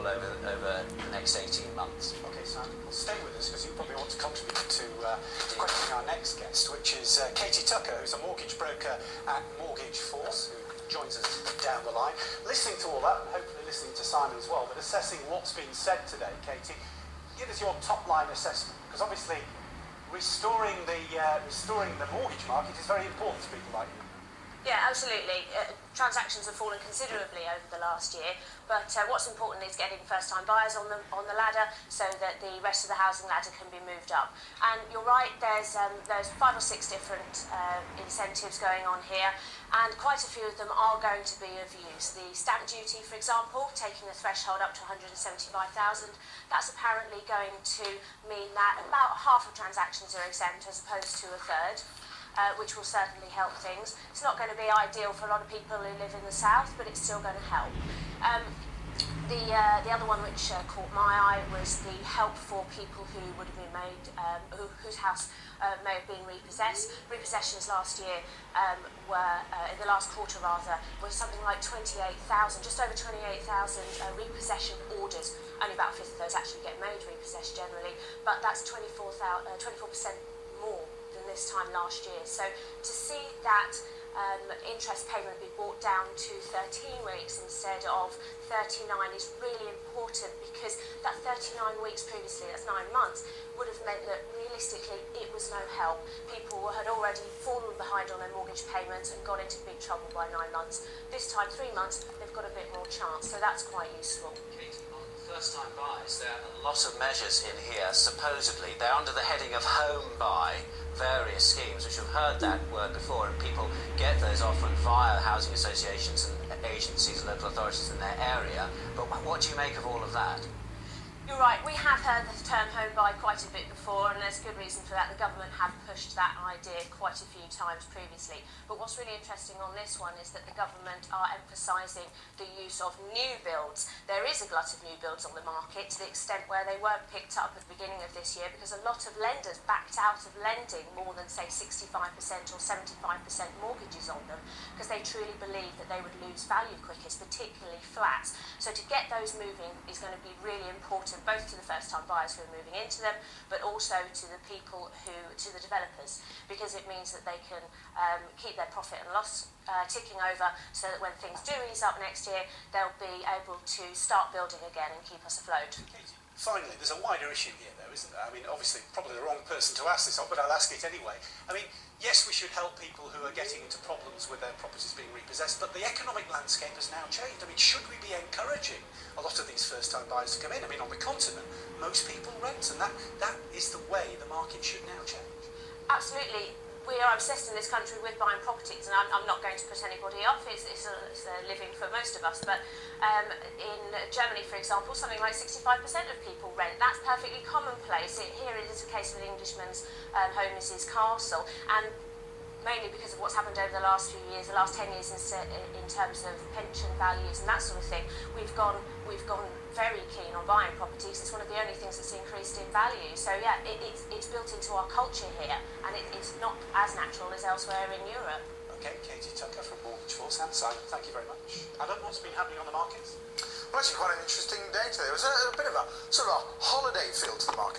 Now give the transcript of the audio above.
over the next 18 months. Okay, Simon, well, stay with us because you probably want to contribute to questioning our next guest, which is Katie Tucker, who's a mortgage broker at Mortgage Force, who joins us down the line. Listening to all that, and hopefully listening to Simon as well, but assessing what's been said today, Katie, give us your top-line assessment, because obviously restoring the mortgage market is very important to people like you. Yeah, absolutely. Transactions have fallen considerably over the last year, but what's important is getting first-time buyers on the ladder so that the rest of the housing ladder can be moved up. And you're right, there's 5 or 6 different incentives going on here, and quite a few of them are going to be of use. The stamp duty, for example, taking the threshold up to 175,000, that's apparently going to mean that about half of transactions are exempt as opposed to a third. Which will certainly help things. It's not going to be ideal for a lot of people who live in the south, but it's still going to help. The other one which caught my eye was the help for people who would have been made, whose house may have been repossessed. Repossessions last year were, in the last quarter rather, were something like 28,000, just over 28,000 repossession orders. Only about a fifth of those actually get made repossessed generally, but that's 24% more than this time last year. So to see that interest payment be brought down to 13 weeks instead of 39 is really important, because that 39 weeks previously, that's 9 months, would have meant that realistically it was no help. People had already fallen behind on their mortgage payments and got into big trouble by 9 months. This time, 3 months, they've got a bit more chance, so that's quite useful. First-time buyers, there are a lot of measures in here, supposedly. They're under the heading of home buy, various schemes, which you've heard that word before, and people get those often via housing associations and agencies, local authorities in their area. But what do you make of all of that? You're right, we have heard the term home buy quite a bit before, and there's good reason for that. The government have pushed that idea quite a few times previously. But what's really interesting on this one is that the government are emphasising the use of new builds. There is a glut of new builds on the market, to the extent where they weren't picked up at the beginning of this year because a lot of lenders backed out of lending more than, say, 65% or 75% mortgages on them, because they truly believe that they would lose value quickest, particularly flats. So to get those moving is going to be really important, both to the first-time buyers who are moving into them, but also to the people to the developers, because it means that they can keep their profit and loss ticking over, so that when things do ease up next year, they'll be able to start building again and keep us afloat. Finally, there's a wider issue here, though, isn't there? I mean, obviously, probably the wrong person to ask this of, but I'll ask it anyway. I mean, yes, we should help people who are getting into problems with their properties being repossessed, but the economic landscape has now changed. I mean, should we be encouraging a lot of these first-time buyers to come in? I mean, on the continent, most people rent, and that is the way the market should now change. Absolutely. We are obsessed in this country with buying properties, and I'm not going to put anybody off. It's a living for most of us. But in Germany, for example, something like 65% of people rent. That's perfectly commonplace. Here it is a case of an Englishman's home is his castle, and mainly because of what's happened over the last few years, the last 10 years in terms of pension values and that sort of thing, we've gone very keen on buying properties. It's one of the only things that's increased in value. So yeah, it's built into our culture here, and it's not as natural as elsewhere in Europe. Okay, Katie Tucker from Mortgage Force and Simon, thank you very much. Adam, what's been happening on the markets? Well, actually quite an interesting day today. It was a bit of a sort of a holiday feel to the market.